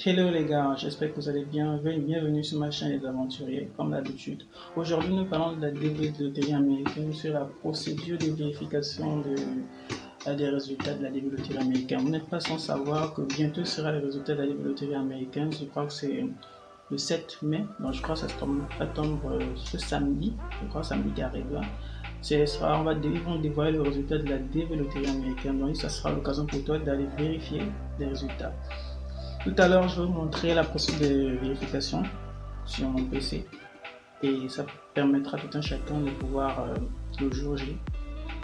Hello les gars, j'espère que vous allez bien. Bienvenue sur ma chaîne Les Aventuriers, comme d'habitude. Aujourd'hui, nous parlons de la loterie américaine sur la procédure de vérification des résultats de la loterie américaine. Vous n'êtes pas sans savoir que bientôt sera le résultat de la loterie américaine. Je crois que c'est le 7 mai, donc je crois que ça va tomber ce samedi. Je crois samedi qui arrive là. Ils vont dévoiler le résultat de la loterie américaine. Donc ça sera l'occasion pour toi d'aller vérifier les résultats. Tout à l'heure, je vais vous montrer la procédure de vérification sur mon PC et ça permettra à tout un chacun de pouvoir le jour J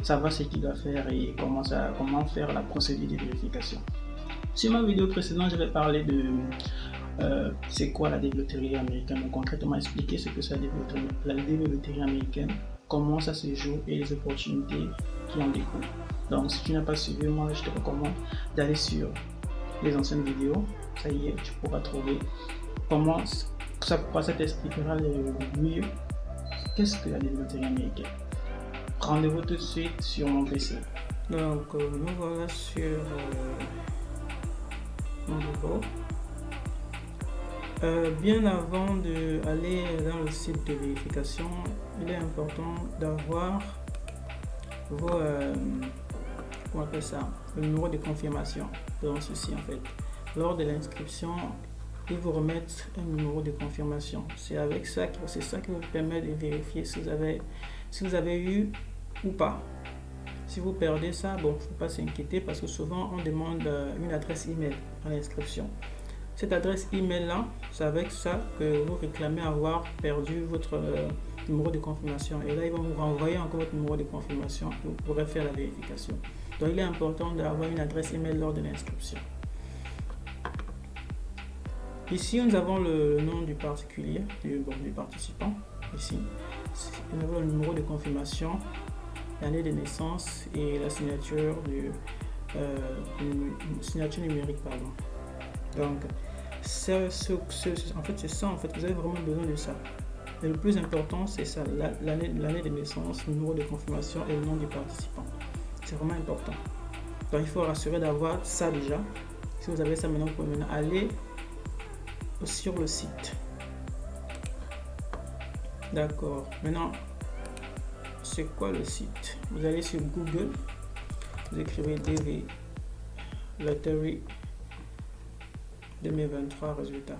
savoir ce qu'il doit faire et comment faire la procédure de vérification. Sur ma vidéo précédente, je vais parler de c'est quoi la loterie américaine, donc concrètement expliquer ce que c'est la loterie américaine, comment ça se joue et les opportunités qui en découlent. Donc si tu n'as pas suivi, moi je te recommande d'aller sur les anciennes vidéos, ça y est, tu pourras trouver comment ça t'expliquera le mieux qu'est-ce que la loterie américaine. Rendez-vous tout de suite sur mon PC. Donc nous voilà sur mon bureau. Bien avant d'aller dans le site de vérification, il est important d'avoir vos on appelle ça le numéro de confirmation. Dans ceci en fait, lors de l'inscription, ils vous remettent un numéro de confirmation. C'est ça qui vous permet de vérifier si vous avez eu ou pas. Si vous perdez ça, bon, faut pas s'inquiéter parce que souvent on demande une adresse email à l'inscription. Cette adresse email là, c'est avec ça que vous réclamez avoir perdu votre numéro de confirmation. Et là, ils vont vous renvoyer encore votre numéro de confirmation et vous pourrez faire la vérification. Donc, il est important d'avoir une adresse email lors de l'inscription. Ici, nous avons le nom du particulier, du participant. Ici, nous avons le numéro de confirmation, l'année de naissance et la signature signature numérique, pardon. Donc, en fait, c'est ça. En fait, vous avez vraiment besoin de ça. Mais le plus important, c'est ça, l'année de naissance, le numéro de confirmation et le nom du participant. C'est vraiment important. Donc, il faut rassurer d'avoir ça déjà. Si vous avez ça maintenant, vous pouvez maintenant aller sur le site. D'accord. Maintenant, c'est quoi le site? Vous allez sur Google, vous écrivez DV Lottery 2023 résultats.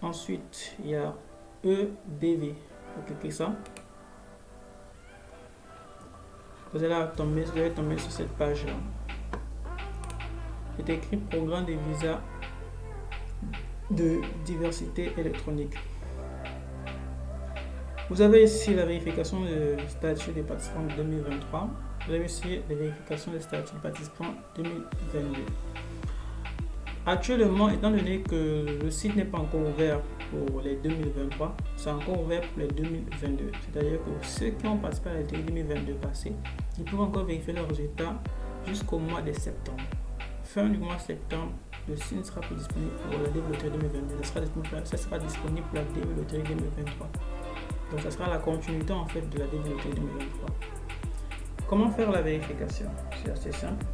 Ensuite, il y a EDV. Vous cliquez ça. Vous allez tomber sur cette page-là. C'est écrit programme de visa de diversité électronique. Vous avez ici la vérification de statut des participants 2023. Vous avez ici la vérification des statuts des participants 2022. Actuellement, étant donné que le site n'est pas encore ouvert pour les 2023, c'est encore ouvert pour les 2022. C'est-à-dire que ceux qui ont participé à la loterie 2022 passée, ils peuvent encore vérifier leurs résultats jusqu'au mois de septembre. Fin du mois de septembre, le site ne sera plus disponible pour la loterie 2022. Ça sera disponible pour la loterie 2023. Donc, ça sera la continuité en fait de la loterie 2023. Comment faire la vérification? C'est assez simple.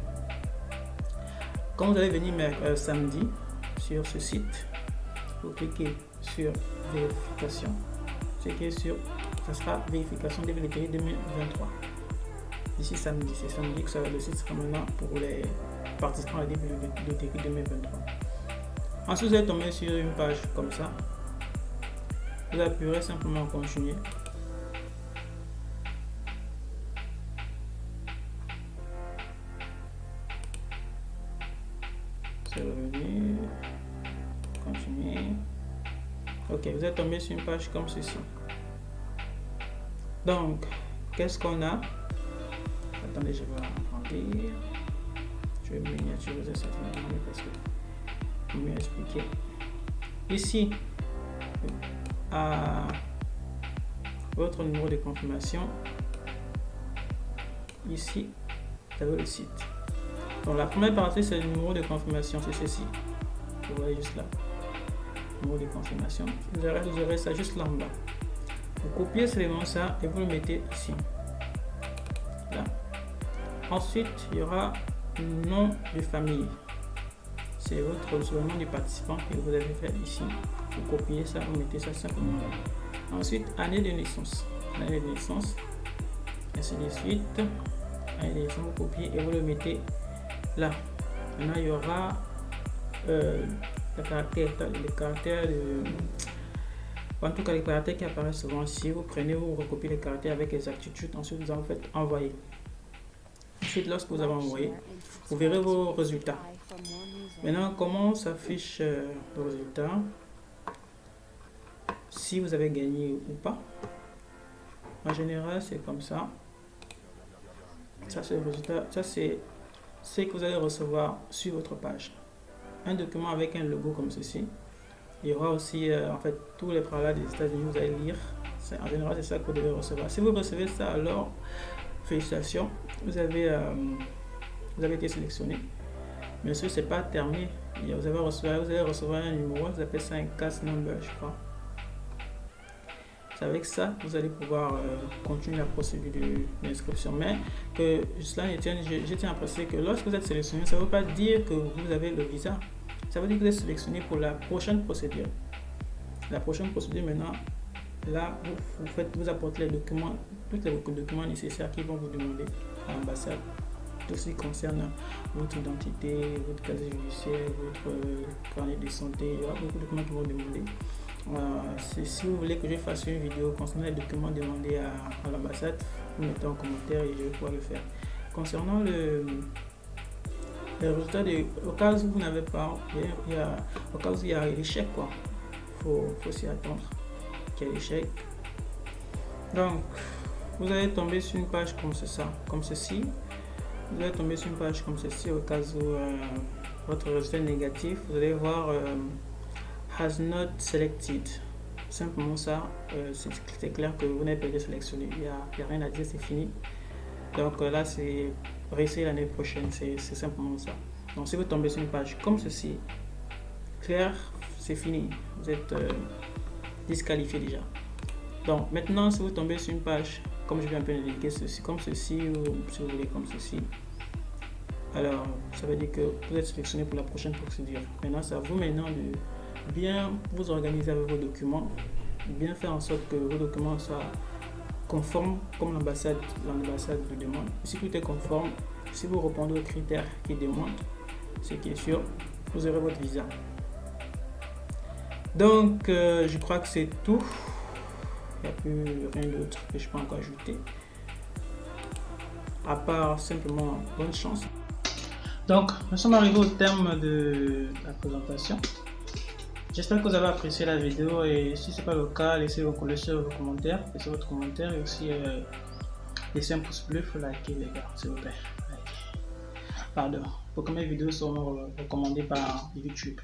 Quand vous allez venir samedi sur ce site, vous cliquez sur vérification. Ça sera vérification de loterie 2023. D'ici samedi, c'est samedi que le site sera maintenant pour les participants à la loterie 2023. Ensuite, vous allez tomber sur une page comme ça. Vous appuierez simplement continuer. C'est revenu. Continuer. Ok, vous êtes tombé sur une page comme ceci. Donc, qu'est-ce qu'on a? Attendez, je vais agrandir. Je vais miniaturiser cette vidéo parce que pour mieux expliquer. Ici, à votre numéro de confirmation, ici, vous avez le site. Donc, la première partie, c'est le numéro de confirmation, c'est ceci. Vous voyez juste là. Numéro de confirmation. Vous aurez ça juste là en bas. Vous copiez seulement ça et vous le mettez ici. Là. Ensuite, il y aura nom de famille. c'est le nom du participant que vous avez fait ici. Vous copiez ça, vous mettez ça simplement là. Ensuite, année de naissance. L'année de naissance, ainsi de suite. Année de naissance, vous copiez et vous le mettez là. Maintenant, il y aura les caractères en tout cas les caractères qui apparaissent souvent ici. Vous prenez, vous recopiez les caractères avec exactitude. Ensuite, vous en faites envoyer. Ensuite, lorsque vous avez envoyé, vous verrez vos résultats. Maintenant, comment s'affiche le résultat? Si vous avez gagné ou pas. En général, c'est comme ça. Ça, c'est le résultat. Ça, c'est ce que vous allez recevoir sur votre page. Un document avec un logo comme ceci. Il y aura aussi, en fait, tous les préalables des États-Unis, vous allez lire. En général, c'est ça que vous devez recevoir. Si vous recevez ça, alors, félicitations, vous avez été sélectionné. Bien sûr, ce n'est pas terminé. Vous allez recevoir un numéro, vous appelez ça un cast number, je crois. C'est avec ça que vous allez pouvoir continuer la procédure d'inscription. Mais que cela ne tienne, je tiens à préciser que lorsque vous êtes sélectionné, ça ne veut pas dire que vous avez le visa. Ça veut dire que vous êtes sélectionné pour la prochaine procédure. La prochaine procédure, maintenant, là, vous apportez les documents, tous les documents nécessaires qu'ils vont vous demander à l'ambassade. Tout ce qui concerne votre identité, votre casier judiciaire, votre carnet de santé, il y aura beaucoup de documents qui vont demander. Si vous voulez que je fasse une vidéo concernant les documents demandés à l'ambassade, vous mettez en commentaire et je vais pouvoir le faire. Concernant le résultat, au cas où vous n'avez pas, au cas où il y a l'échec, quoi, faut s'y attendre qu'il y ait l'échec. Donc, vous allez tomber sur une page comme ceci. Vous allez tomber sur une page comme ceci au cas où votre résultat est négatif. Vous allez voir has not selected. Simplement ça, c'est clair que vous n'avez pas été sélectionné. Il n'y a rien à dire, c'est fini. Donc là, c'est réessayer l'année prochaine, c'est simplement ça. Donc si vous tombez sur une page comme ceci, clair, c'est fini. Vous êtes disqualifié déjà. Donc maintenant, si vous tombez sur une page, comme je viens un peu d'indiquer, ceci, comme ceci, ou si vous voulez comme ceci, alors ça veut dire que vous êtes sélectionné pour la prochaine procédure. Maintenant, c'est à vous maintenant de bien vous organiser avec vos documents, bien faire en sorte que vos documents soient conformes comme l'ambassade vous demande. Si tout est conforme, si vous répondez aux critères qui demandent, ce qui est sûr, vous aurez votre visa. Donc, je crois que c'est tout. Il n'y a plus rien d'autre que je peux encore ajouter. À part simplement bonne chance. Donc, nous sommes arrivés au terme de la présentation. J'espère que vous avez apprécié la vidéo et si ce n'est pas le cas, laissez vos commentaires, laissez votre commentaire et aussi laissez un pouce bleu pour liker les gars, s'il vous plaît. Pardon, pour que mes vidéos soient recommandées par YouTube.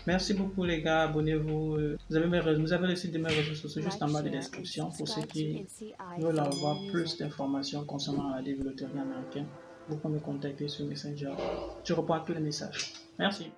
Merci beaucoup les gars, abonnez-vous. Vous avez le site de mes réseaux sociaux juste en bas de la description pour ceux qui veulent avoir plus d'informations concernant la développerie américaine. Vous pouvez me contacter sur Messenger. Je réponds à tous les messages. Merci.